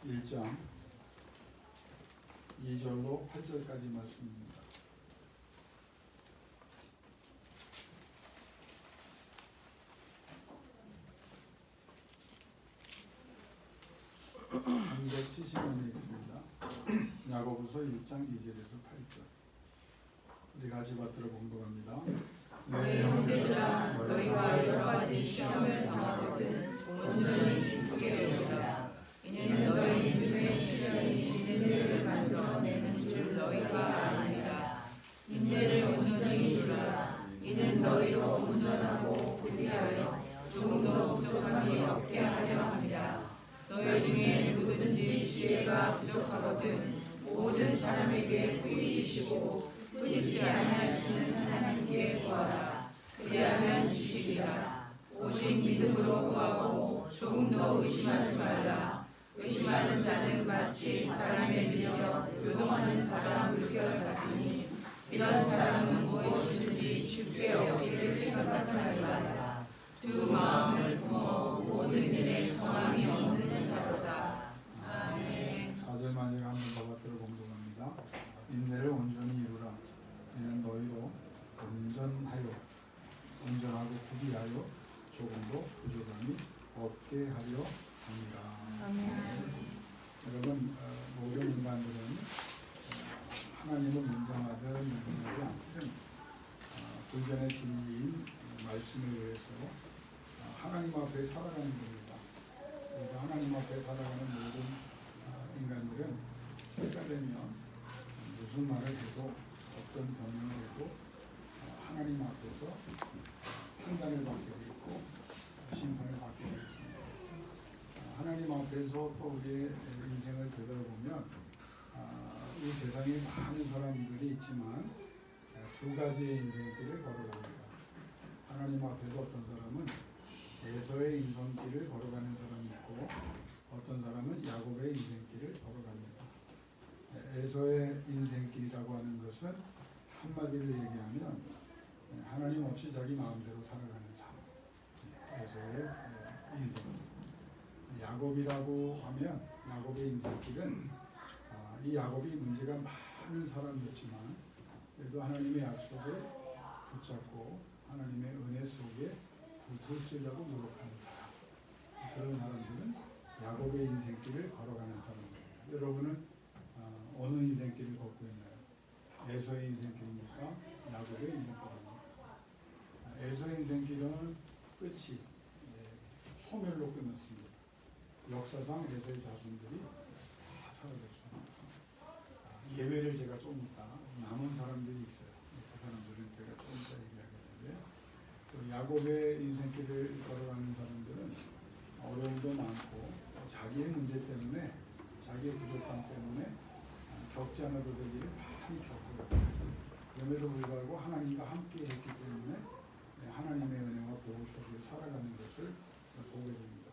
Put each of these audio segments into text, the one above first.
1장 2절로 8절까지 말씀입니다. (370면에) 있습니다. 야고보서 1장 2절에서 8절. 우리 같이 받들어 봉독합니다. 너희 형제들아, 너희가 여러 가지 시험을 당하거든 온전히 기쁘게 여기라. 이는 너희 믿음의 시련이 인내를 만들어내는 줄 너희가 아니라. 인내를 온전히 이루라. 이는 너희로 온전하고 부귀하여 조금도 부족함이 없게 하려 함이라. 너희 중에 누구든지 지혜가 부족하거든 모든 사람에게 후히 주시고 꾸짖지 아니하시는 하나님께 구하라. 그리하면 주시리라. 오직 믿음으로 구하고 조금도 의심하지 말라. 의심하는 자는 마치 바람에 밀려 요동하는 바다 물결 같으니 이런 사람은 무엇이든지 쉽게 얻기를 생각하지 말라. 두 마음을 품어 모든 일에 정함이 없는 자로다. 아멘. 4절 만약 한번 더 받들어 봉독합니다. 인내를 온전히 이루라. 이는 너희로 온전하고 부귀하여 조금도 부족함이 없게 하려 합니다. 아멘. 여러분, 모든 인간들은 하나님을 인정하든 인정하지 않든 불변의 진리인 말씀에 의해서 하나님 앞에 살아가는 겁니다. 그래서 하나님 앞에 살아가는 모든 인간들은 때가 되면 무슨 말을 해도 어떤 변명을 해도 하나님 앞에서 판단을 받게 되고 심판을 받게 되겠습니다. 하나님 앞에서 또 우리의 인생을 되돌아보면 이 세상에 많은 사람들이 있지만 두 가지의 인생길을 걸어갑니다. 하나님 앞에서 어떤 사람은 에서의 인생길을 걸어가는 사람이 있고 어떤 사람은 야곱의 인생길을 걸어갑니다. 에서의 인생길이라고 하는 것은 한마디로 얘기하면 하나님 없이 자기 마음대로 살아가는 삶, 에서의 인생. 야곱이라고 하면 야곱의 인생길은 이 야곱이 문제가 많은 사람이었지만 그래도 하나님의 약속을 붙잡고 하나님의 은혜 속에 붙으시려고 노력하는 사람, 그런 사람들은 야곱의 인생길을 걸어가는 사람입니다. 여러분은 어느 인생길을 걷고 있나요? 에서의 인생길입니까? 야곱의 인생길입니까? 에서의 인생길은 끝이 소멸로 끝났습니다. 역사상 에서의 자손들이 다 사라졌습니다. 예외를 제가 좀 이따 남은 사람들이 있어요. 그 사람들은 제가 좀 이따 얘기하겠는데 또 야곱의 인생길을 걸어가는 사람들은 어려움도 많고 자기의 문제 때문에 자기의 부족함 때문에 겪지 않아도 될 일을 많이 겪어요. 그럼에도 불구하고 하나님과 함께 했기 때문에 하나님의 은혜와 보호 속에 살아가는 것을 보게 됩니다.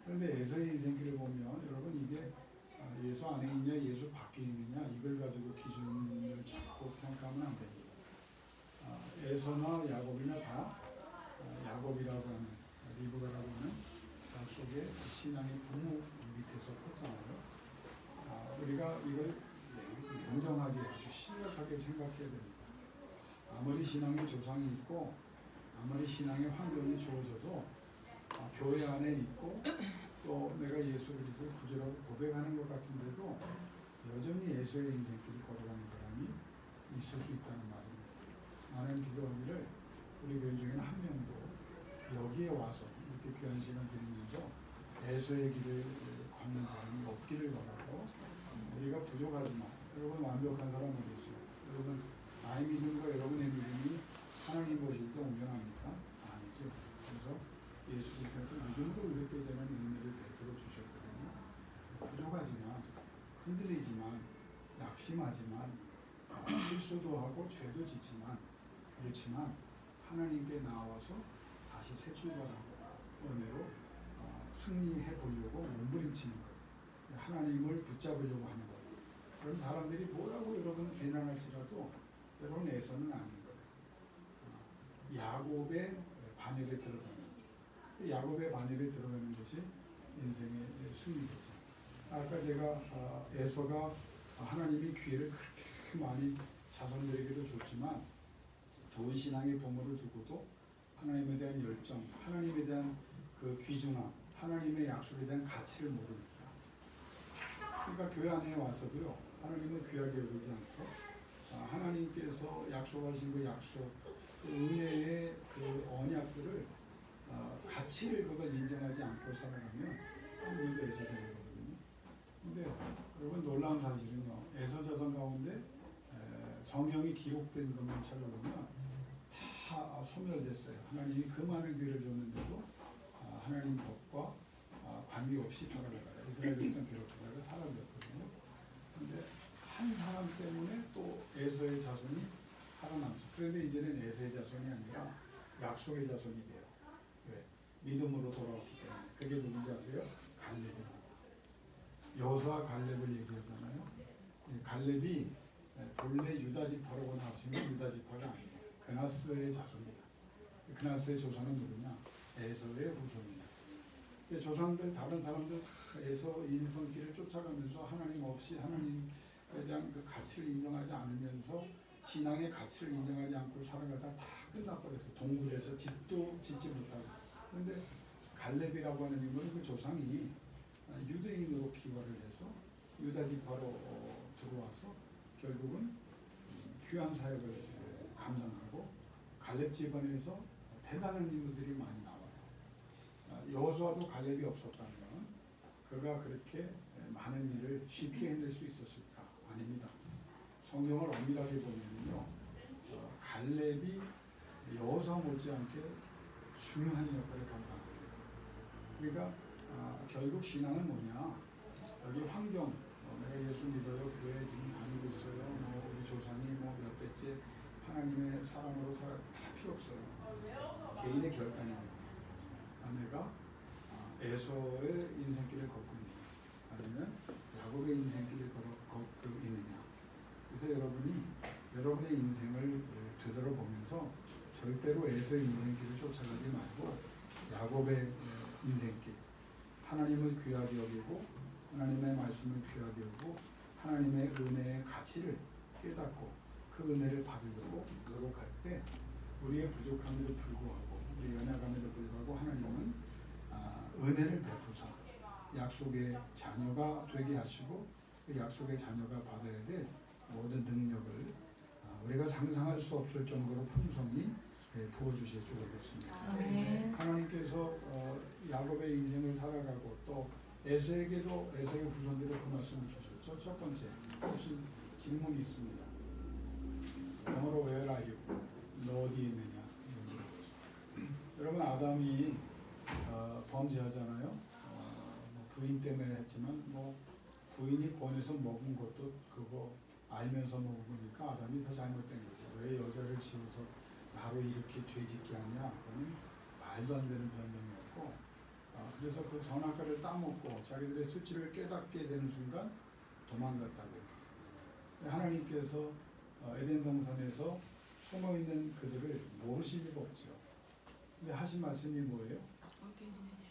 그런데 에서의 인생길을 보면 여러분 이게 예수 안에 있냐 예수 밖에 있느냐 이걸 가지고 기준을 잡고 평가하면 안 됩니다. 에서나 야곱이나 다 야곱이라고 하는 리브가라고 하는 속에 신앙의 부모 밑에서 컸잖아요. 우리가 이걸 냉정하게 아주 심각하게 생각해야 됩니다. 아무리 신앙의 조상이 있고 아무리 신앙의 환경이 주어져도 교회 안에 있고 또 내가 예수 그리스도를 구주라고 고백하는 것 같은데도 여전히 예수의 인생길을 걸어가는 사람이 있을 수 있다는 말입니다. 나는 기도하기를 우리 교인 중에는 한 명도 여기에 와서 이렇게 귀한 시간 드리면서 예수의 길을 걷는 사람이 없기를 바라고 우리가 부족하지만 여러분 완벽한 사람 어디 있어요? 여러분 나의 믿음과 여러분의 믿음이 하나님 보실 때 온전합니까? 아니죠. 그래서 예수님께서 믿음으로 이렇게 되는 은혜를 베풀어 주셨거든요. 부족하지만 흔들리지만 낙심하지만 실수도 하고 죄도 짓지만 그렇지만 하나님께 나와서 다시 새 출발하고 은혜로 승리해 보려고 몸부림치는 거예요. 하나님을 붙잡으려고 하는 거예요. 그런 사람들이 뭐라고 여러분 비난할지라도 여러분 애서는 아닌 거예요. 야곱의 반열에 들어가는 야곱의 반열에 들어가는 것이 인생의 승리죠. 아까 제가 에서가 하나님이 기회를 그렇게 많이 자손들에게도 줬지만 좋은 신앙의 부모를 두고도 하나님에 대한 열정, 하나님에 대한 그 귀중함, 하나님의 약속에 대한 가치를 모르니까. 그러니까 교회 안에 와서도요, 하나님을 귀하게 여기지 않고 하나님께서 약속하신 그 약속, 그 은혜의 그 언약들을 가치를 그걸 인정하지 않고 살아가면 하나님도 에서가 되거든요. 근데 여러분 놀라운 사실은요, 에서 자손 가운데 성경이 기록된 것만 찾아보면 다 소멸됐어요. 하나님이 그 많은 기회를 줬는데도 하나님 법과 관계없이 살아가다가 이스라엘 백성 괴롭히다가 사라졌거든요. 그런데 한 사람 때문에 또 에서의 자손이 살아남았어요. 그런데 이제는 에서의 자손이 아니라 약속의 자손이 돼요. 왜? 믿음으로 돌아왔기 때문에. 그게 누군지 아세요? 갈렙입니다. 여호수아 갈렙을 얘기하잖아요. 갈렙이 본래 유다 지파라고 나오시면 유다 지파가 아니에요. 그나스의 자손이다. 그나스의 조상은 누구냐? 에서의 후손이다. 조상들 다른 사람들 다 에서 인성길을 쫓아가면서 하나님 없이 하나님에 대한 그 가치를 인정하지 않으면서 신앙의 가치를 인정하지 않고 살아가다 다 끝나버렸어요. 동굴에서 집도 짓지 못하고. 그런데 갈렙이라고 하는 인물은 그 조상이 유대인으로 기화를 해서 유다 지파로 들어와서 결국은 귀한 사역을 감당하고 갈렙 집안에서 대단한 인물들이 많이 나와요. 여호수아도 갈렙이 없었다면 그가 그렇게 많은 일을 쉽게 해낼 수 있었을까? 아닙니다. 성경을 엄밀하게 보면요, 갈렙이 여호수아 못지않게 중요한 역할을 감당합니다. 그러니까 결국 신앙은 뭐냐? 여기 환경, 내가 예수 믿어요, 교회 지금 다니고 있어요, 우리 조상이 몇 대째 하나님의 사람으로 살아, 다 필요 없어요. 개인의 결단입니다. 내가 에서의 인생길을 걷고 있느냐, 아니면 야곱의 인생길을 걷고 있느냐. 그래서 여러분이 여러분의 인생을 되돌아보면서 절대로 에서의 인생길을 쫓아가지 말고 야곱의 인생길, 하나님을 귀하게 여기고 하나님의 말씀을 귀하게 여기고 하나님의 은혜의 가치를 깨닫고 그 은혜를 받으려고 노력할 때 우리의 부족함에도 불구하고 우리 연약함에도 불구하고 하나님은 은혜를 베푸사 약속의 자녀가 되게 하시고 그 약속의 자녀가 받아야 될 모든 능력을 우리가 상상할 수 없을 정도로 풍성히 부어주실 줄 믿습니다. 하나님께서 야곱의 인생을 살아가고 또 에서에게도 에서의 후손들을 그 말씀을 주셨죠. 첫 번째, 혹시 질문이 있습니다. 영어로 Where are you? 너 어디 있느냐? 여러분 아담이 범죄하잖아요. 부인 때문에 했지만 부인이 권해서 먹은 것도 그거 알면서 먹으니까 아담이 더 잘못된 거죠. 왜 여자를 지어서 나로 이렇게 죄짓게 하냐? 그건 말도 안 되는 변명이었고 그래서 그 선악과를 따먹고 자기들의 수치를 깨닫게 되는 순간 도망갔다고. 하나님께서 에덴 동산에서 숨어있는 그들을 모르실 리가 없죠. 근데 하신 말씀이 뭐예요?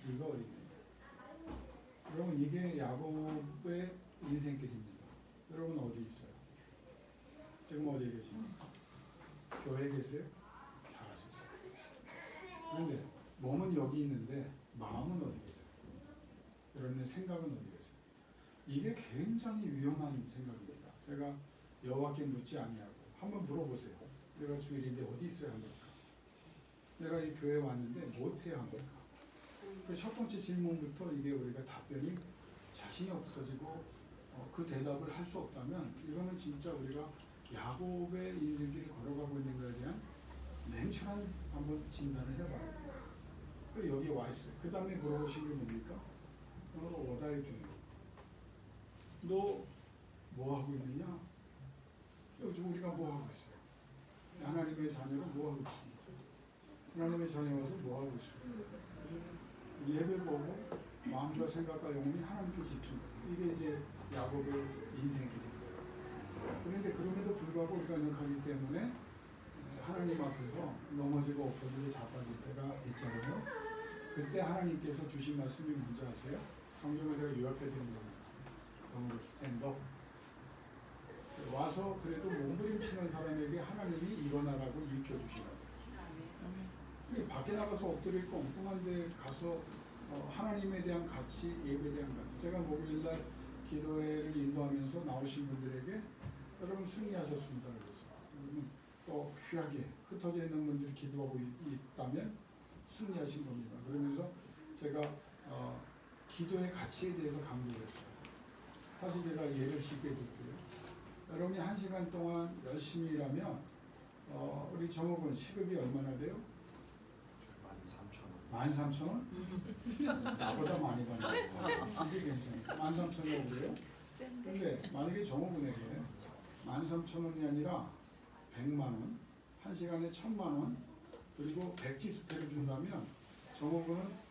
네가 어디 있느냐. 여러분 이게 야곱의 인생길입니다. 여러분 어디 있어요? 지금 어디 계십니까? 교회에 계세요? 잘하셨어요. 그런데 몸은 여기 있는데 마음은 어디 계세요? 여러분의 생각은 어디 계세요? 이게 굉장히 위험한 생각입니다. 제가 여호와께 묻지 아니하고 한번 물어보세요. 내가 주일인데 어디 있어야 합니까? 내가 이 교회에 왔는데 뭐 해야 합니까? 그 첫 번째 질문부터 이게 우리가 답변이 자신이 없어지고 그 대답을 할 수 없다면 이거는 진짜 우리가 야곱의 인생길을 걸어가고 있는 것에 대한 냉철한 한번 진단을 해봐야 돼요. 그리고 여기 와 있어요. 그 다음에 물어보신 게 뭡니까? What are you doing? 너 뭐 하고 있느냐? 요즘 우리가 뭐 하고 있어요? 하나님의 자녀가 뭐 하고 있습니까? 하나님의 자녀로서 뭐 하고 있습니까? 예배 보고 마음과 생각과 영혼이 하나님께 집중. 이게 이제 야곱의 인생길입니다. 그런데 그럼에도 불구하고 우리가 연약하기 때문에 하나님 앞에서 넘어지고 엎어지고 자빠질 때가 있잖아요. 그때 하나님께서 주신 말씀이 뭔지 아세요? 성경을 제가 요약해 드린 겁니다. welcome 스탠드업. 와서 그래도 몸부림치는 사람에게 하나님이 일어나라고 일으켜주시라고. 밖에 나가서 엎드릴 거 엉뚱한데 가서 하나님에 대한 가치, 예배에 대한 가치. 제가 목요일날 기도회를 인도하면서 나오신 분들에게 여러분 승리하셨습니다. 그래서 여러분 또 귀하게 흩어져 있는 분들이 기도하고 있다면 승리하신 겁니다. 그러면서 제가 기도의 가치에 대해서 강조했어요. 다시 제가 예를 쉽게 들게요. 여러분이 1시간 동안 열심히 일하면 우리 정옥은 시급이 얼마나 돼요? 13,000원. 13,000원? 나보다 많이 받는 거. 이게 괜찮아요. 13,000원 그래요? 근데 만약에 정옥은에게 13,000원이 아니라 100만 원, 1시간에 1,000만 원, 그리고 백지수표를 준다면 정옥은은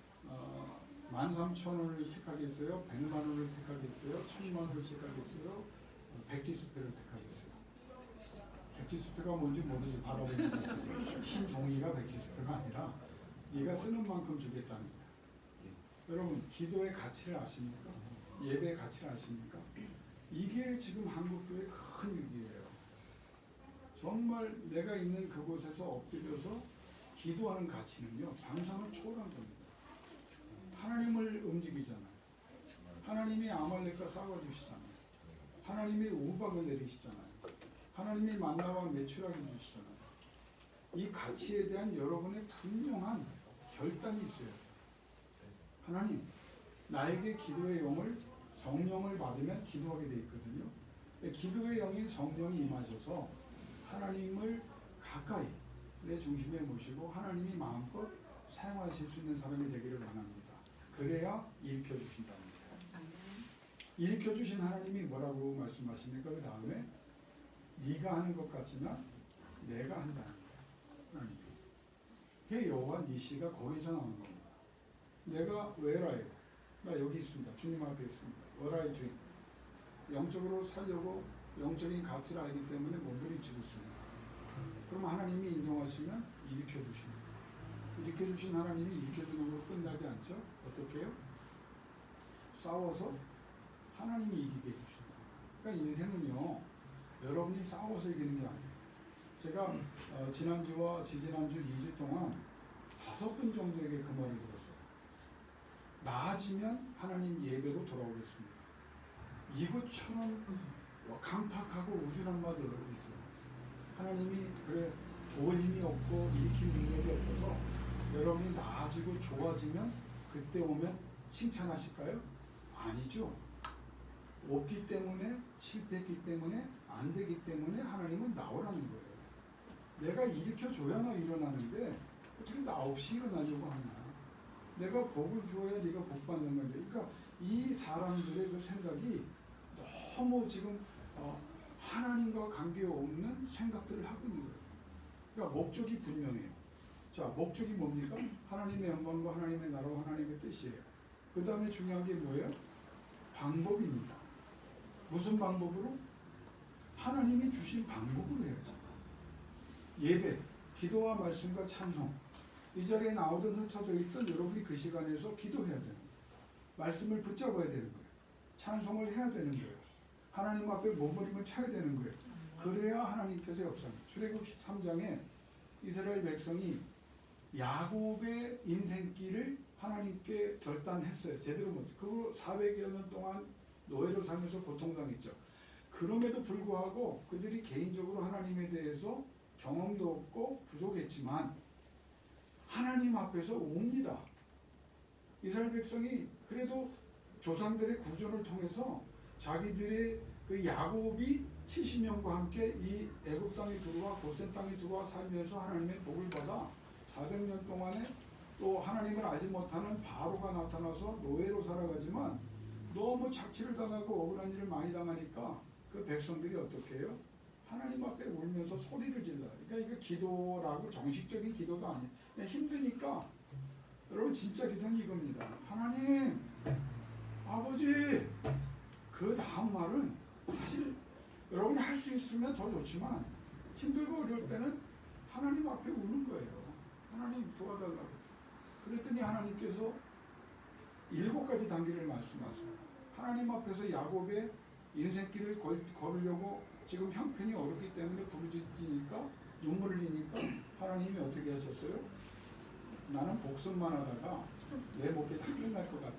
13,000원을 택하겠어요? 100만 원을 택하겠어요? 1,000만 원을 택하겠어요? 백지수표를 택하겠어요? 백지수표가 뭔지 모르지. 바라보는 사람 흰 종이가 백지수표가 아니라 네가 쓰는 만큼 주겠다는 거예요. 여러분 기도의 가치를 아십니까? 예배의 가치를 아십니까? 이게 지금 한국교회의 큰 위기예요. 정말 내가 있는 그곳에서 엎드려서 기도하는 가치는요, 상상을 초월한 겁니다. 하나님을 움직이잖아요. 하나님이 아말렉과 싸워주시잖아요. 하나님이 우박을 내리시잖아요. 하나님이 만나와 메추라기 주시잖아요. 이 가치에 대한 여러분의 분명한 결단이 있어요. 하나님, 나에게 기도의 영을, 성령을 받으면 기도하게 돼 있거든요. 기도의 영인 성령이 임하셔서 하나님을 가까이 내 중심에 모시고 하나님이 마음껏 사용하실 수 있는 사람이 되기를 원합니다. 그래야 일으켜주신답니다. 일으켜주신 하나님이 뭐라고 말씀하십니까? 그 다음에 네가 하는 것 같지만 내가 한다는 거예요. 그 여호와 니시가 거기서 나오는 겁니다. 내가 where아요? 나 여기 있습니다. 주님 앞에 있습니다. What are you doing? 영적으로 살려고 영적인 가치를 알기 때문에 몸부림치고 있습니다. 그럼 하나님이 인정하시면 일으켜주십니다. 일으켜주신 하나님이 일으켜주는 걸 끝나지 않죠? 어떻게 해요? 싸워서 하나님이 이기게 해주십니다. 그러니까 인생은요, 여러분이 싸워서 이기는 게 아니에요. 제가 지난주와 지지난주 2주 동안 5분 정도에게 그 말을 들었어요. 나아지면 하나님 예배로 돌아오겠습니다. 이것처럼 강팍하고 우준한 말이 어디 있어요. 하나님이 그래 도울 힘이 없고 일으킬 능력이 없어서 여러분이 나아지고 좋아지면 그때 오면 칭찬하실까요? 아니죠. 없기 때문에, 실패했기 때문에, 안 되기 때문에 하나님은 나오라는 거예요. 내가 일으켜줘야 너 일어나는데 어떻게 나 없이 일어나려고 하냐. 내가 복을 주어야 네가 복 받는 건데. 그러니까 이 사람들의 그 생각이 너무 지금 하나님과 관계없는 생각들을 하고 있는 거예요. 그러니까 목적이 분명해요. 자, 목적이 뭡니까? 하나님의 영광과 하나님의 나라와 하나님의 뜻이에요. 그 다음에 중요한 게 뭐예요? 방법입니다. 무슨 방법으로? 하나님이 주신 방법으로 해야죠. 예배, 기도와 말씀과 찬송. 이 자리에 나오든 흩어져 있든 여러분이 그 시간에서 기도해야 되는 거예요. 말씀을 붙잡아야 되는 거예요. 찬송을 해야 되는 거예요. 하나님 앞에 몸부림을 쳐야 되는 거예요. 그래야 하나님께서 역사합니다. 출애굽 13장에 이스라엘 백성이 야곱의 인생길을 하나님께 결단했어요. 제대로 못. 그 400여 년 동안 노예로 살면서 고통당했죠. 그럼에도 불구하고 그들이 개인적으로 하나님에 대해서 경험도 없고 부족했지만 하나님 앞에서 옵니다. 이스라엘 백성이 그래도 조상들의 구조를 통해서 자기들의 그 야곱이 70명과 함께 이 애굽 땅에 들어와 고센 땅에 들어와 살면서 하나님의 복을 받아 400년 동안에 또 하나님을 알지 못하는 바로가 나타나서 노예로 살아가지만 너무 착취를 당하고 억울한 일을 많이 당하니까 그 백성들이 어떻게 해요? 하나님 앞에 울면서 소리를 질러요. 그러니까 이거 기도라고 정식적인 기도가 아니에요. 그냥 힘드니까 여러분 진짜 기도는 이겁니다. 하나님, 아버지. 그 다음 말은 사실 여러분이 할 수 있으면 더 좋지만 힘들고 어려울 때는 하나님 앞에 우는 거예요. 하나님 도와달라고. 그랬더니 하나님께서 7가지 단계를 말씀하세요. 하나님 앞에서 야곱의 인생길을 걸으려고 지금 형편이 어렵기 때문에 부르짖으니까 눈물을 흘리니까 하나님이 어떻게 하셨어요? 나는 복습만 하다가 내 목에 다 끝날 것 같아.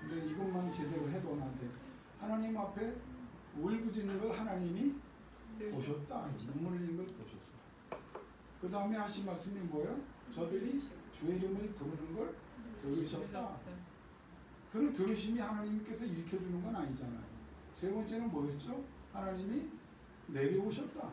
근데 이것만 제대로 해도 나한테 하나님 앞에 울부짖는 걸 하나님이 보셨다. 눈물 흘리는 걸 보셨어. 그 다음에 하신 말씀이 뭐예요? 저들이 주의 이름을 부르는 걸 들으셨다. 그 들으심이 하나님께서 일으켜주는 건 아니잖아요. 세 번째는 뭐였죠? 하나님이 내려오셨다.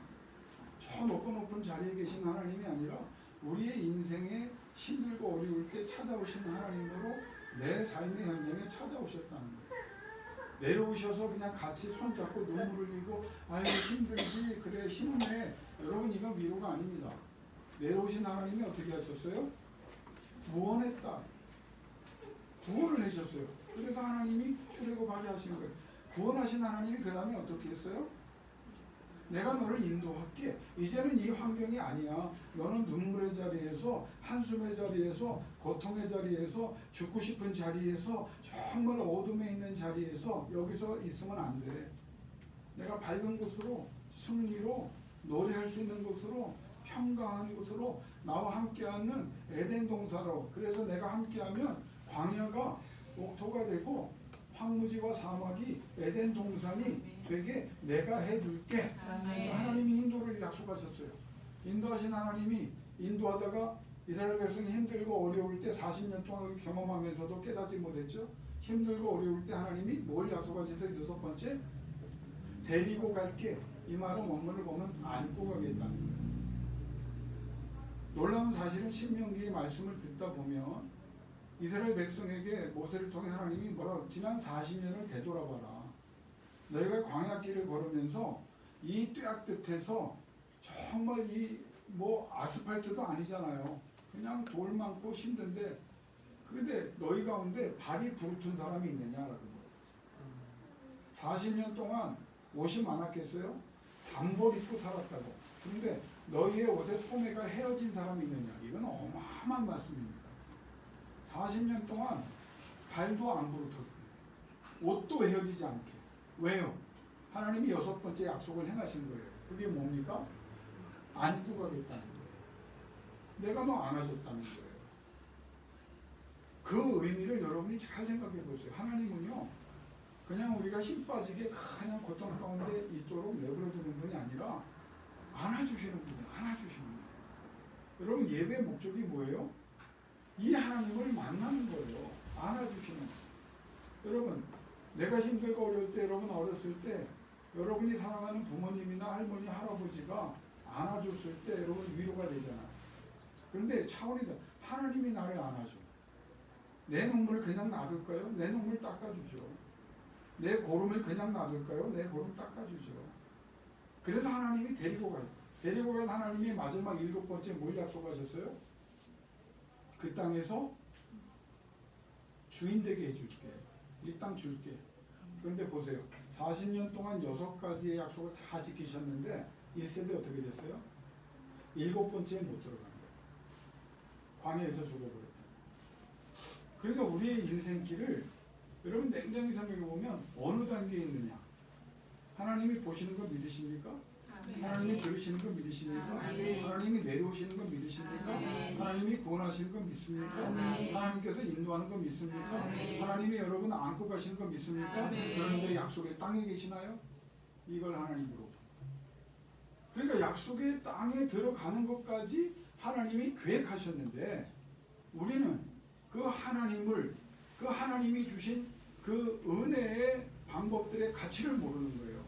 저 높은 자리에 계신 하나님이 아니라 우리의 인생에 힘들고 어려울 때 찾아오시는 하나님으로 내 삶의 현장에 찾아오셨다는 거예요. 내려오셔서 그냥 같이 손잡고 눈물 흘리고 아유 힘들지 그래 힘내 여러분 이건 위로가 아닙니다. 내려오신 하나님이 어떻게 하셨어요? 구원했다. 구원을 하셨어요. 그래서 하나님이 출애굽하게 하시는 거예요. 구원하신 하나님이 그 다음에 어떻게 했어요? 내가 너를 인도할게. 이제는 이 환경이 아니야. 너는 눈물의 자리에서 한숨의 자리에서 고통의 자리에서 죽고 싶은 자리에서 정말 어둠에 있는 자리에서 여기서 있으면 안 돼. 내가 밝은 곳으로 승리로 노래할 수 있는 곳으로 평강한 곳으로 나와 함께하는 에덴 동산으로 그래서 내가 함께하면 광야가 옥토가 되고 황무지와 사막이 에덴 동산이 되게 내가 해줄게. 하나님이 인도를 약속하셨어요. 인도하신 하나님이 인도하다가 이스라엘 백성이 힘들고 어려울 때 40년 동안 경험하면서도 깨닫지 못했죠. 힘들고 어려울 때 하나님이 뭘 약속하셨어요? 여섯 번째 데리고 갈게. 이 말은 원문을 보면 안고 가겠다는 거예요. 놀라운 사실은 신명기의 말씀을 듣다 보면 이스라엘 백성에게 모세를 통해 하나님이 뭐라고 지난 40년을 되돌아봐라. 너희가 광야길을 걸으면서 이 뙤약 끝에서 정말 이 뭐 아스팔트도 아니잖아요. 그냥 돌 많고 힘든데 그런데 너희 가운데 발이 부르튼 사람이 있느냐라고 물어봤어요. 40년 동안 옷이 많았겠어요? 단벌 입고 살았다고. 그런데 너희의 옷에 소매가 헤어진 사람이 있느냐? 이건 어마어마한 말씀입니다. 40년 동안 발도 안 부르터고 옷도 헤어지지 않게. 왜요? 하나님이 여섯 번째 약속을 행하신 거예요. 그게 뭡니까? 안고 가겠다는 거예요. 내가 너 안아줬다는 거예요. 그 의미를 여러분이 잘 생각해 보세요. 하나님은요 그냥 우리가 힘 빠지게 그냥 고통 가운데 있도록 내버려 두는 분이 아니라 안아주시는 분이에요. 안아주시는 분이에요. 여러분 예배의 목적이 뭐예요? 이 하나님을 만나는 거예요. 안아주시는 거예요. 여러분 내가 힘들고 어려울 때 여러분 어렸을 때 여러분이 사랑하는 부모님이나 할머니 할아버지가 안아줬을 때 여러분 위로가 되잖아요. 그런데 차원이 더 하나님이 나를 안아줘. 내 눈물을 그냥 놔둘까요? 내 눈물 닦아주죠. 내 고름을 그냥 놔둘까요? 내 고름 닦아주죠. 그래서 하나님이 데리고 가요. 데리고 간 하나님이 마지막 일곱 번째 뭘 약속하셨어요? 그 땅에서 주인 되게 해줄게. 이 땅 줄게. 그런데 보세요. 40년 동안 6가지의 약속을 다 지키셨는데 1세대 어떻게 됐어요? 7번째에 못 들어간 거예요. 광야에서 죽어버렸다. 그러니까 우리의 인생길을 여러분 냉정히 생각해 보면 어느 단계에 있느냐? 하나님이 보시는 거 믿으십니까? 하나님이 들으시는 거 믿으십니까? 하나님이 내려오시는 거 믿으십니까? 하나님이 구원하시는 거 믿습니까? 하나님께서 인도하는 거 믿습니까? 하나님이 여러분 안고 가시는 거 믿습니까? 그런데 약속의 땅에 계시나요? 이걸 하나님으로. 그러니까 약속의 땅에 들어가는 것까지 하나님이 계획하셨는데 우리는 그 하나님을 그 하나님이 주신 그 은혜의 방법들의 가치를 모르는 거예요.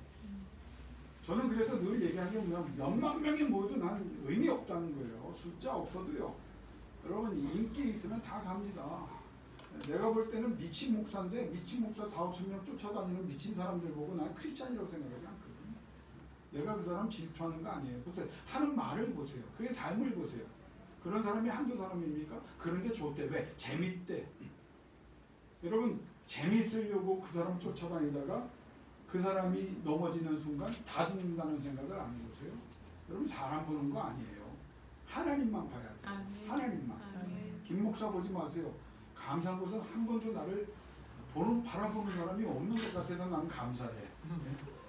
저는 그래서 늘 얘기하는 게 뭐냐면 몇만 명이 모여도 난 의미 없다는 거예요. 숫자 없어도요. 여러분 인기 있으면 다 갑니다. 내가 볼 때는 미친 목사인데 미친 목사 4,5천 명 쫓아다니는 미친 사람들 보고 난 크리스찬이라고 생각하지 않거든요. 내가 그 사람 질투하는 거 아니에요. 보세요. 하는 말을 보세요. 그의 삶을 보세요. 그런 사람이 한두 사람입니까? 그런 게 좋대. 왜? 재밌대. 여러분 재밌으려고 그 사람 쫓아다니다가 그 사람이 넘어지는 순간 다 죽는다는 생각을 안 해보세요. 여러분 사람 보는 거 아니에요. 하나님만 봐야 돼요. 하나님만. 김 목사 보지 마세요. 감사한 것은 한 번도 나를 돈을 바라보는 사람이 없는 것 같아서 난 감사해.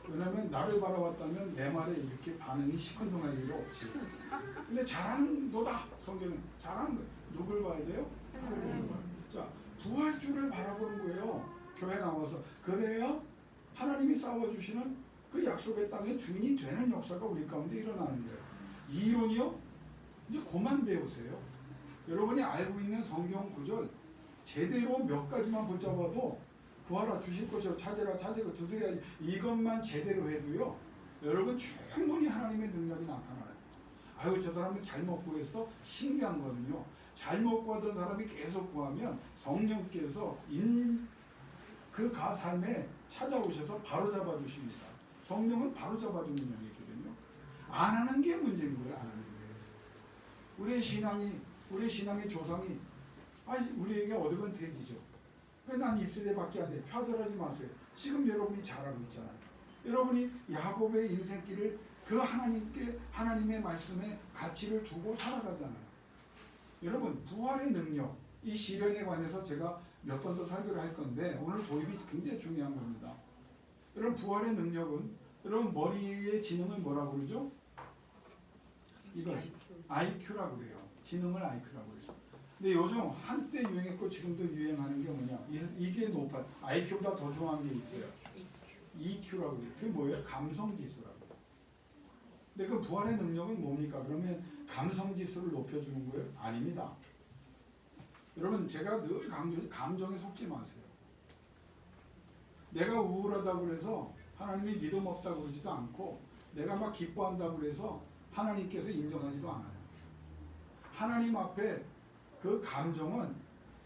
왜냐면 나를 바라봤다면 내 말에 이렇게 반응이 시큰둥할 일이 없지. 근데 잘하는 너다. 성경은 잘하는 거야. 누굴 봐야 돼요? 하나님을 봐야 돼요. 자, 부활주를 바라보는 거예요. 교회 나와서. 그래야 하나님이 쌓아주시는 그 약속의 땅의 주인이 되는 역사가 우리 가운데 일어나는 거예요. 이 이론이요? 이제 그만 배우세요. 여러분이 알고 있는 성경 구절 제대로 몇 가지만 붙잡아도 구하라 주실 것이요 찾으라 찾으고 두드려야 이것만 제대로 해도요 여러분 충분히 하나님의 능력이 나타나요. 아유 저 사람은 잘못 구했어? 신기한 거는요 잘못 구하던 사람이 계속 구하면 성령께서 그 삶에 찾아오셔서 바로 잡아주십니다. 성령은 바로 잡아주는 영이거든요. 안 하는 게 문제인 거예요. 안 하는 게. 우리 신앙의 조상이 우리에게 어드밴티지죠. 왜 난 이스라엘밖에 안 돼? 좌절하지 마세요. 지금 여러분이 잘하고 있잖아요. 여러분이 야곱의 인생길을 그 하나님의 말씀에 가치를 두고 살아가잖아요. 여러분 부활의 능력 이 시련에 관해서 제가 몇 번 더 설교를 할 건데 오늘 도입이 굉장히 중요한 겁니다. 여러분 부활의 능력은 여러분 머리의 지능을 뭐라고 그러죠? 이거 IQ라고 그래요. 지능을 IQ라고 그래요. 근데 요즘 한때 유행했고 지금도 유행하는 게 뭐냐? 이게 높아. IQ보다 더 중요한 게 있어요. EQ라고 그래요. 그게 뭐예요? 감성지수라고. 근데 그 부활의 능력은 뭡니까? 그러면 감성지수를 높여주는 거예요? 아닙니다. 여러분 제가 늘 강조해 감정에 속지 마세요. 내가 우울하다고 해서 하나님이 믿음 없다고 그러지도 않고 내가 막 기뻐한다고 해서 하나님께서 인정하지도 않아요. 하나님 앞에 그 감정은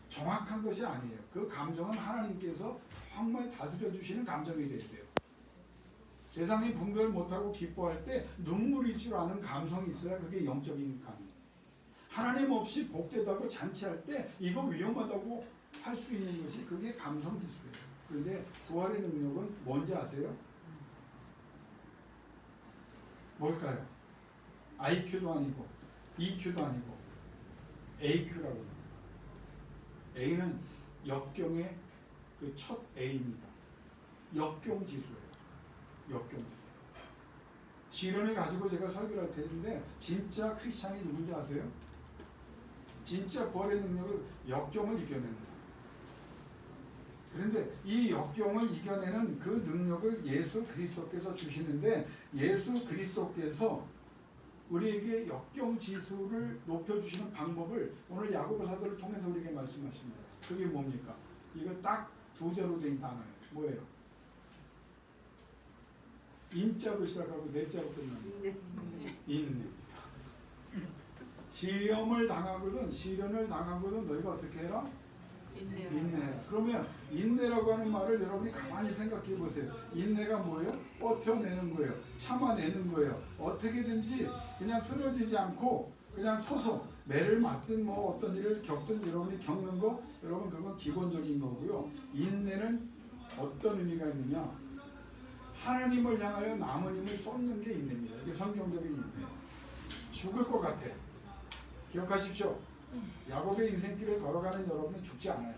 정확한 것이 아니에요. 그 감정은 하나님께서 정말 다스려 주시는 감정이 돼야 돼요. 세상이 분별 못하고 기뻐할 때 눈물일 줄 아는 감성이 있어야 그게 영적인 감정. 하나님 없이 복되다고 잔치할 때 이거 위험하다고 할 수 있는 것이 그게 감성 지수예요. 그런데 부활의 능력은 뭔지 아세요? 뭘까요? IQ도 아니고 EQ도 아니고 AQ라고 합니다. A는 역경의 그 첫 A입니다. 역경 지수예요. 역경 지수. 시련을 가지고 제가 설교를 할 텐데 진짜 크리스찬이 누군지 아세요? 진짜 부활의 능력을 역경을 이겨내는 사람. 그런데 이 역경을 이겨내는 그 능력을 예수 그리스도께서 주시는데 예수 그리스도께서 우리에게 역경 지수를 높여주시는 방법을 오늘 야고보사도를 통해서 우리에게 말씀하십니다. 그게 뭡니까? 이거 딱 두 자로 된 단어예요. 뭐예요? 인자로 시작하고 내자로 끝납니다. 인내. 시험을 당하거든 시련을 당하거든 너희가 어떻게 해라? 인내해라. 그러면 인내라고 하는 말을 여러분이 가만히 생각해 보세요. 인내가 뭐예요? 버텨내는 거예요. 참아내는 거예요. 어떻게든지 그냥 쓰러지지 않고 그냥 서서 매를 맞든 뭐 어떤 일을 겪든 여러분이 겪는 거 여러분 그건 기본적인 거고요. 인내는 어떤 의미가 있느냐? 하나님을 향하여 남은 힘을 쏟는 게 인내입니다. 이게 성경적인 인내예요. 죽을 것 같아. 기억하십시오. 야곱의 인생길을 걸어가는 여러분은 죽지 않아요.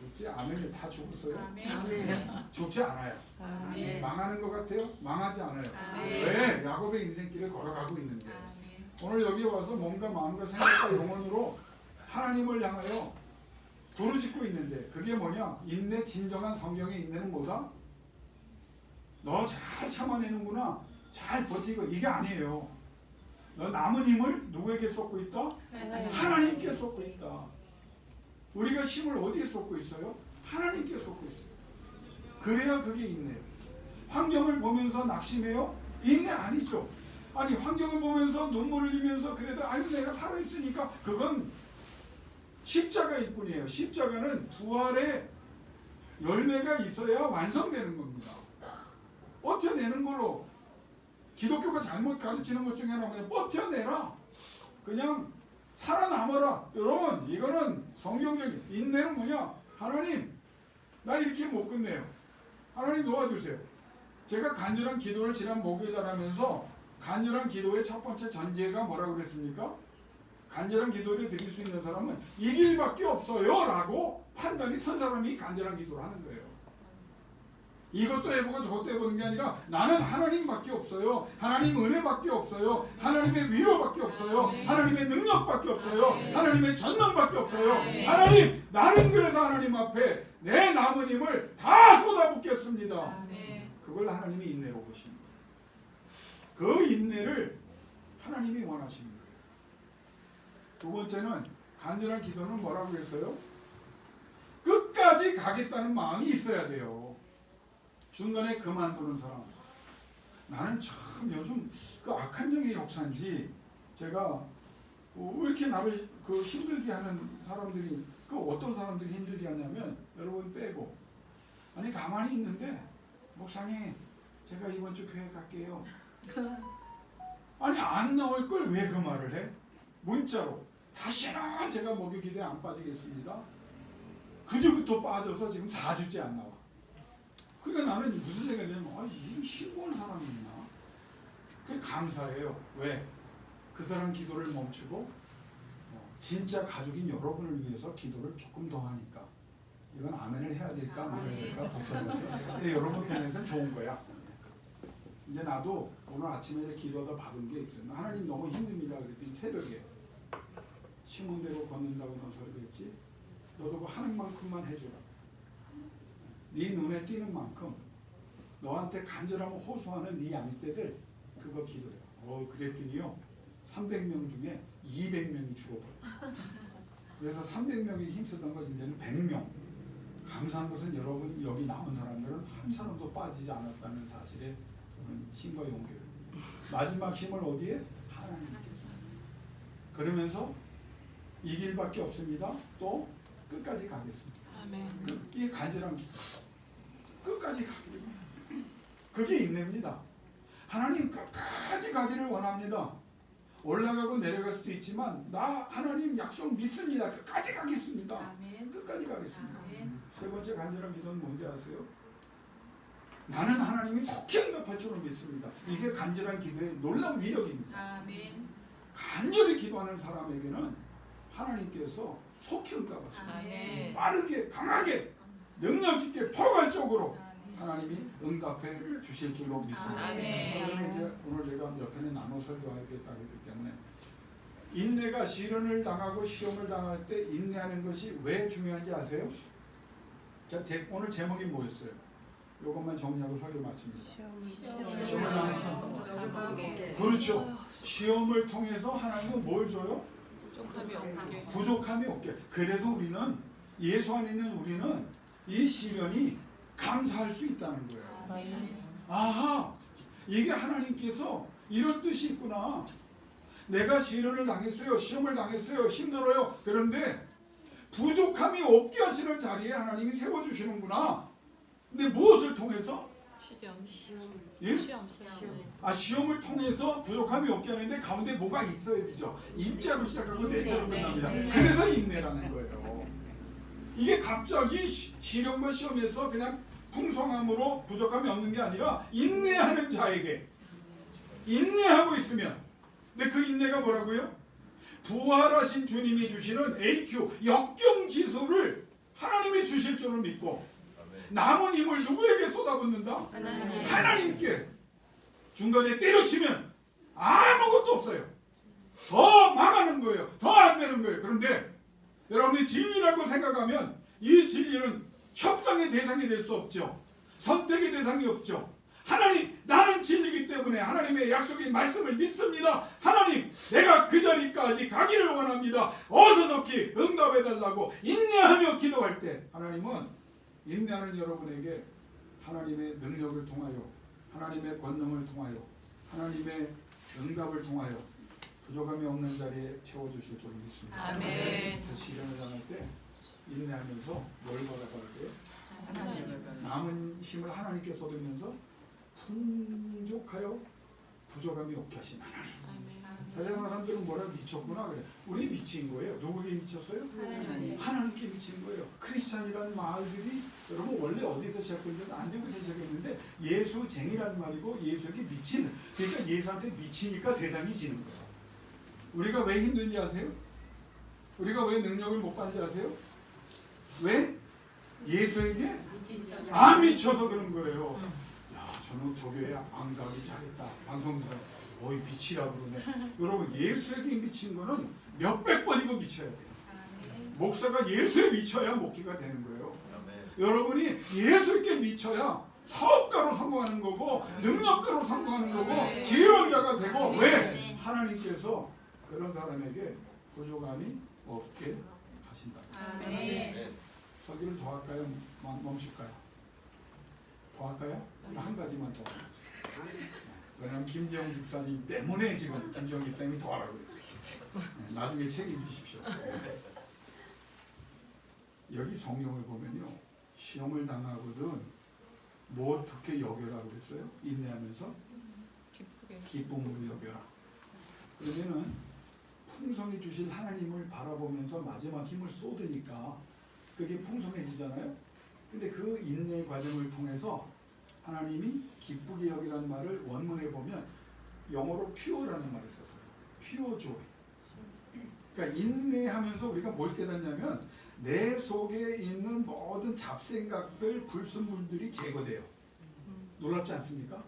죽지 않으면 다 죽었어요. 죽지 않아요. 망하는 것 같아요? 망하지 않아요. 왜? 야곱의 인생길을 걸어가고 있는데 오늘 여기 와서 몸과 마음과 생각과 영혼으로 하나님을 향하여 부르짖고 있는데 그게 뭐냐? 인내, 진정한 성경의 인내는 뭐다? 너 잘 참아내는구나. 잘 버티고 이게 아니에요. 너 남은 힘을 누구에게 쏟고 있다? 하나님께 쏟고 있다. 우리가 힘을 어디에 쏟고 있어요? 하나님께 쏟고 있어요. 그래야 그게 인내예요. 환경을 보면서 낙심해요? 인내 아니죠. 아니 환경을 보면서 눈물을 흘리면서 그래도 아유 내가 살아있으니까 그건 십자가일 뿐이에요. 십자가는 부활의 열매가 있어야 완성되는 겁니다. 버텨내는 걸로 기독교가 잘못 가르치는 것 중에 하나는 그냥 버텨내라. 그냥 살아남아라. 여러분 이거는 성경적인 인내는 뭐냐? 하나님 나 이렇게 못 끝내요. 하나님 도와주세요. 제가 간절한 기도를 지난 목요일 날 하면서 간절한 기도의 첫 번째 전제가 뭐라고 그랬습니까? 간절한 기도를 드릴 수 있는 사람은 이 길밖에 없어요 라고 판단이 선 사람이 간절한 기도를 하는 거예요. 이것도 해보고 저것도 해보는 게 아니라 나는 하나님밖에 없어요. 하나님 은혜밖에 없어요. 하나님의 위로밖에 없어요. 하나님의 능력밖에 없어요. 하나님의 전능밖에 없어요. 하나님, 나는 그래서 하나님 앞에 내 남은 힘을 다 쏟아붓겠습니다. 그걸 하나님이 인내로 보십니다. 그 인내를 하나님이 원하시는 거예요. 두 번째는 간절한 기도는 뭐라고 했어요? 끝까지 가겠다는 마음이 있어야 돼요. 중간에 그만두는 사람. 나는 참 요즘 그 악한 영의 역사인지 제가 왜 이렇게 나를 그 힘들게 하는 사람들이, 그 어떤 사람들이 힘들게 하냐면, 여러분 빼고, 아니 가만히 있는데 목사님 제가 이번 주 교회 갈게요. 아니 안 나올 걸 왜 그 말을 해? 문자로 다시는 제가 목요 기도에 안 빠지겠습니다. 그 주부터 빠져서 지금 4주째 안 나와. 그러니까 나는 무슨 생각이 들냐면, 이런 신고한 사람이 있나? 그게 감사해요. 왜? 그 사람 기도를 멈추고 진짜 가족인 여러분을 위해서 기도를 조금 더 하니까. 이건 아멘을 해야 될까 말아야 될까 복잡하죠. 근데 여러분 편에서는 좋은 거야. 이제 나도 오늘 아침에 기도하다 받은 게 있어요. 하나님 너무 힘듭니다. 그랬더니 새벽에 심은 대로 걷는다고 너 설교했지? 너도 그 하는 만큼만 해줘라. 네 눈에 띄는 만큼 너한테 간절하고 호소하는 네 양떼들 그거 기도해. 그랬더니요 300명 중에 200명이 죽어버렸어. 그래서 300명이 힘쓰던 거 이제는 100명. 감사한 것은 여러분 여기 나온 사람들은 한 사람도 빠지지 않았다는 사실에 저는 힘과 용기를. 마지막 힘을 어디에? 하나님께 줍니다. 그러면서 이 길밖에 없습니다. 또 끝까지 가겠습니다. 아멘. 이게 간절한 기도. 끝까지 가기를. 그게 인내입니다. 하나님 끝까지 가기를 원합니다. 올라가고 내려갈 수도 있지만 나 하나님 약속 믿습니다. 끝까지 가겠습니다. 아멘. 끝까지 가겠습니다. 아멘. 세 번째 간절한 기도는 뭔지 아세요? 나는 하나님이 속히 응답할 줄을 믿습니다. 이게 간절한 기도의 놀라운 위력입니다. 아멘. 간절히 기도하는 사람에게는 하나님께서 속히 응답하십니다. 아멘. 빠르게 강하게 능력 있게 포괄적으로 하나님이 응답해 주실 줄로 믿습니다. 아멘. 이제 오늘 제가 몇 편에 나눠 설교하겠다고 했기 때문에 인내가 시련을 당하고 시험을 당할 때 인내하는 것이 왜 중요한지 아세요? 자, 오늘 제목이 뭐였어요? 이것만 정리하고 설교 마칩니다. 시험을 당하는 그렇죠. 시험을 통해서 하나님은 뭘 줘요? 부족함이 없게. 그래서 우리는 예수 안에 있는 우리는 이 시련이 감사할 수 있다는 거예요. 아하, 이게 하나님께서 이런 뜻이 있구나. 내가 시련을 당했어요. 시험을 당했어요. 힘들어요. 그런데 부족함이 없게 하시는 자리에 하나님이 세워주시는구나. 근데 무엇을 통해서? 예? 시험을 통해서 부족함이 없게 하는데 가운데 뭐가 있어야 되죠. 인자로 시작하고 내자로 끝납니다. 그래서 인내라는 거예요. 이게 갑자기 시련과 시험에서 그냥 풍성함으로 부족함이 없는 게 아니라 인내하는 자에게 인내하고 있으면, 근데 그 인내가 뭐라고요? 부활하신 주님이 주시는 AQ 역경 지수를 하나님이 주실 줄을 믿고 남은 힘을 누구에게 쏟아붓는다? 하나님께. 중간에 때려치면 아무것도 없어요. 더 망하는 거예요. 더 안 되는 거예요. 그런데 여러분이 진리라고 생각하면 이 진리는 협상의 대상이 될 수 없죠. 선택의 대상이 없죠. 하나님, 나는 진리이기 때문에 하나님의 약속의 말씀을 믿습니다. 하나님, 내가 그 자리까지 가기를 원합니다. 어서속히 응답해달라고 인내하며 기도할 때 하나님은 인내하는 여러분에게 하나님의 능력을 통하여, 하나님의 권능을 통하여, 하나님의 응답을 통하여 부족함이 없는 자리에 채워주실 줄 믿습니다. 아멘. 그래서 시련을 당할 때 인내하면서 뭘 받아가야 돼요? 남은 힘을 하나님께 쏟으면서 풍족하여 부족함이 없게 하신 하나님. 세상 사람들은 뭐라 미쳤구나 그래. 우리 미친 거예요. 누구에게 미쳤어요? 하나님께 미친 거예요. 크리스찬이라는 말들이 여러분 원래 어디서 시작했는지 안디옥에서 시작했는데 예수쟁이라는 말이고 예수에게 미친. 그러니까 예수한테 미치니까 세상이 지는 거예요. 우리가 왜 힘든지 아세요? 우리가 왜 능력을 못 받는지 아세요? 왜? 예수에게 안 미쳐서 그런 거예요. 야, 저는 저 교회 안 가기 잘했다. 방송사 어이 미치라 그러네. 여러분 예수에게 미친 거는 몇백 번이고 미쳐야 돼요. 목사가 예수에 미쳐야 목회가 되는 거예요. 여러분이 예수께 미쳐야 사업가로 성공하는 거고 능력가로 성공하는 거고 지혜로자가 되고 왜? 하나님께서 그런 사람에게 부족함이 없게 하신다. 설교를 더 할까요? 멈출까요? 더 할까요? 한 가지만 더 하죠. 왜냐하면 김재영 집사님 때문에 지금 김재영 집사님이 더 하라고 했어요. 나중에 책임지십시오. 여기 성경을 보면요, 시험을 당하거든 뭐 어떻게 여겨라 그랬어요? 인내하면서 기쁨으로 여겨라. 그러면은 풍성해 주실 하나님을 바라보면서 마지막 힘을 쏟으니까 그게 풍성해지잖아요. 근데 그 인내 과정을 통해서 하나님이 기쁘게 여기라는 말을 원문에 보면 영어로 pure라는 말을 썼어요. pure joy. 그러니까 인내하면서 우리가 뭘 깨닫냐면 내 속에 있는 모든 잡생각들, 불순물들이 제거돼요. 놀랍지 않습니까?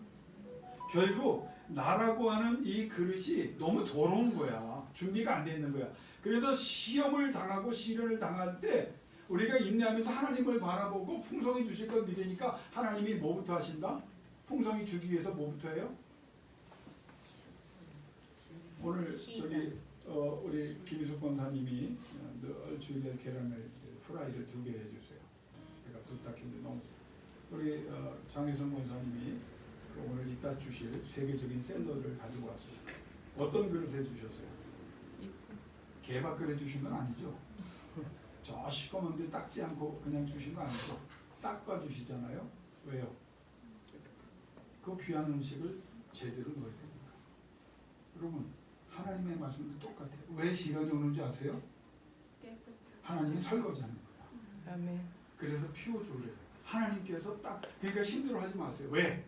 결국 나라고 하는 이 그릇이 너무 더러운 거야. 준비가 안 돼 있는 거야. 그래서 시험을 당하고 시련을 당할 때 우리가 인내하면서 하나님을 바라보고 풍성히 주실 걸 믿으니까 하나님이 뭐부터 하신다? 풍성히 주기 위해서 뭐부터 해요? 오늘 저기 우리 김희숙 권사님이 늘 주일에 계란을 프라이를 2개 해주세요. 제가 부탁했는데 너무 우리 장혜성 권사님이 오늘 이따 주실 세계적인 샐러드를 가지고 왔어요. 어떤 그릇에 주셨어요? 개밥 그릇 주신 건 아니죠? 저 시꺼먼데 닦지 않고 그냥 주신 거 아니죠? 닦아 주시잖아요. 왜요? 그 귀한 음식을 제대로 넣어야 됩니다. 여러분 하나님의 말씀도 똑같아요. 왜 시련이 오는지 아세요? 하나님이 설거지하는 거야. 아멘. 그래서 피워줘야 돼요. 하나님께서 그러니까 힘들어하지 마세요. 왜?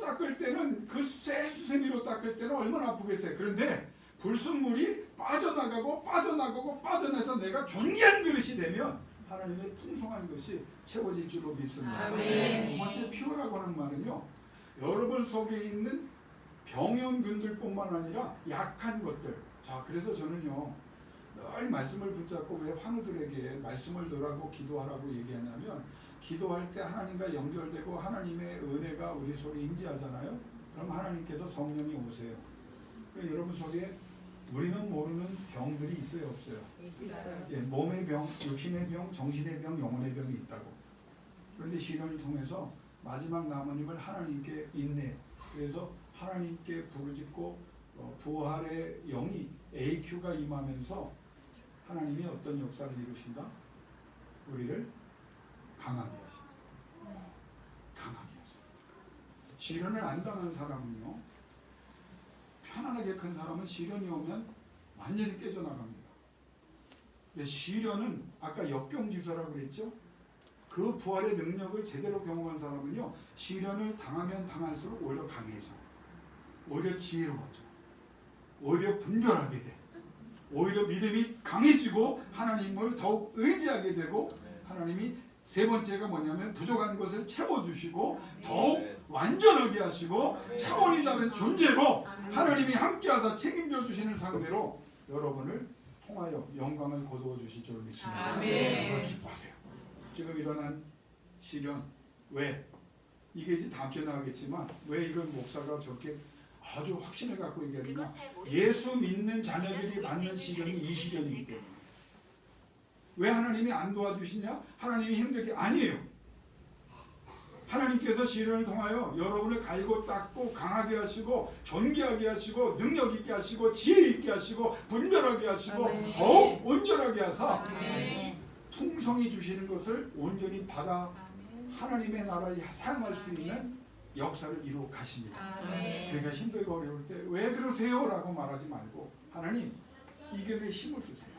닦을 때는 그 쇠수세미로 닦을 때는 얼마나 아프겠어요. 그런데 불순물이 빠져나가서 내가 존귀한 그릇이 되면 하나님의 풍성한 것이 채워질 줄로 믿습니다. 아멘. 두 번째 피워라고 하는 말은요, 여러분 속에 있는 병연균들뿐만 아니라 약한 것들. 자, 그래서 저는요 늘 말씀을 붙잡고 왜 환우들에게 말씀을 넣으라고 기도하라고 얘기하냐면, 기도할 때 하나님과 연결되고 하나님의 은혜가 우리 속에 임재하잖아요. 그럼 하나님께서 성령이 오세요. 그러니까 여러분 속에 우리는 모르는 병들이 있어요, 없어요? 있어요. 예, 몸의 병, 육신의 병, 정신의 병, 영혼의 병이 있다고. 그런데 시련을 통해서 마지막 남은 힘을 하나님께 인내. 그래서 하나님께 부르짖고 부활의 영이 AQ가 임하면서 하나님이 어떤 역사를 이루신다? 우리를 강하게 하십니다. 강하게 하십니다. 시련을 안 당한 사람은요, 편안하게 큰 사람은 시련이 오면 완전히 깨져나갑니다. 시련은 아까 역경지수라고 그랬죠? 그 부활의 능력을 제대로 경험한 사람은요, 시련을 당하면 당할수록 오히려 강해져. 오히려 지혜로워져. 오히려 분별하게 돼. 오히려 믿음이 강해지고 하나님을 더욱 의지하게 되고, 하나님이 세 번째가 뭐냐면 부족한 것을 채워주시고 더욱 완전하게 하시고 차원이 다른 존재로 하나님이 함께하사 책임져 주시는 상대로 여러분을 통하여 영광을 거두어 주실 줄 믿습니다. 아멘. 기뻐하세요. 지금 일어난 시련, 왜? 이게 이제 다음 주에 나가겠지만 왜 이건 목사가 저렇게 아주 확신을 갖고 얘기하느냐? 예수 믿는 자녀들이 받는 시련이 이 시련이기 때문에. 왜 하나님이 안 도와주시냐? 하나님이 힘들게 아니에요. 하나님께서 시련을 통하여 여러분을 갈고 닦고 강하게 하시고 존귀하게 하시고 능력 있게 하시고 지혜 있게 하시고 분별하게 하시고 아멘. 더욱 온전하게 하사 아멘. 풍성히 주시는 것을 온전히 받아 하나님의 나라에 사용할 수 있는 역사를 이루어 가십니다. 아멘. 그러니까 힘들고 어려울 때 왜 그러세요? 라고 말하지 말고 하나님 이겨낼 힘을 주세요.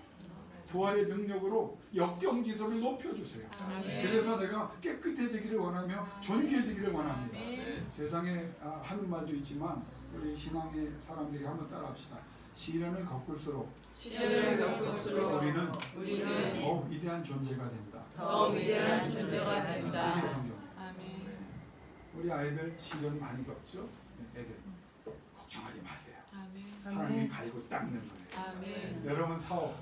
부활의 능력으로 역경지수를 높여주세요. 아멘. 그래서 내가 깨끗해지기를 원하며 존귀해지기를 원합니다. 세상에 하는 말도 있지만 우리 신앙의 사람들이 한번 따라합시다. 시련을 겪을수록 시련을 겪을수록 우리는 더 위대한 존재가 된다. 더 위대한 존재가 이게 된다. 성경이에요. 아멘. 우리 아이들 시련 많이 겪죠? 애들 걱정하지 마세요. 아멘. 하나님이 갈고 닦는 거예요. 아멘. 여러분 사업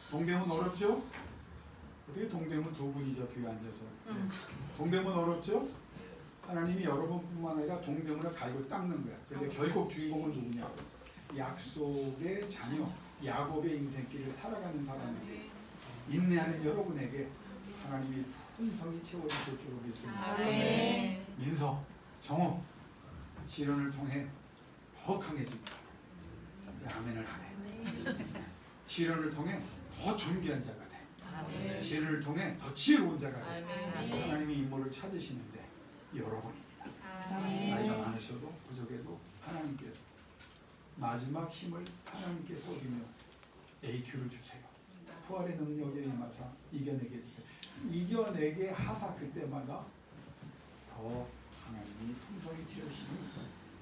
동대문 어렵죠? 어떻게 동대문 두 분이죠 뒤에 앉아서 동대문 어렵죠? 하나님이 여러분뿐만 아니라 동대문을 갈고 닦는 거야. 근데 결국 주인공은 누구냐? 약속의 자녀 야곱의 인생길을 살아가는 사람에게 인내하는 여러분에게 하나님이 풍성히 채워주실 줄로 믿습니다. 아멘. 민서, 정호 시련을 통해 더 강해집니다. 아멘을 하네. 시련을 통해 더 존귀한 자가 돼. 아멘. 시련을 통해 더 지혜로운 자가 돼. 아멘. 하나님이 인물을 찾으시는데 여러분입니다. 나이가 많으셔도 부족해도 하나님께서 마지막 힘을 하나님께 쏟으며 AQ를 주세요. 부활의 능력에 임하사 이겨내게 해주세요. 이겨내게 하사 그때마다 더 하나님이 풍성히 치르시니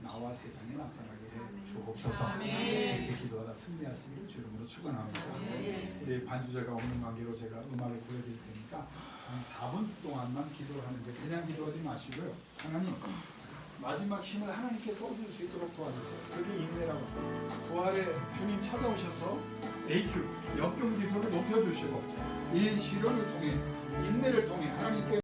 나와 세상에 나타나게 해 주옵소서. 아멘. 이렇게 기도하다 승리하시기를 주 이름으로 축원합니다. 아멘. 우리 반주자가 없는 관계로 제가 음악을 보여드릴 테니까 한 4분 동안만 기도를 하는데 그냥 기도하지 마시고요. 하나님 마지막 힘을 하나님께 쏟을 수 있도록 도와주세요. 그게 인내라고. 부활의 주님 찾아오셔서 AQ 역경 지수를 높여주시고 이 시련을 통해 인내를 통해 하나님께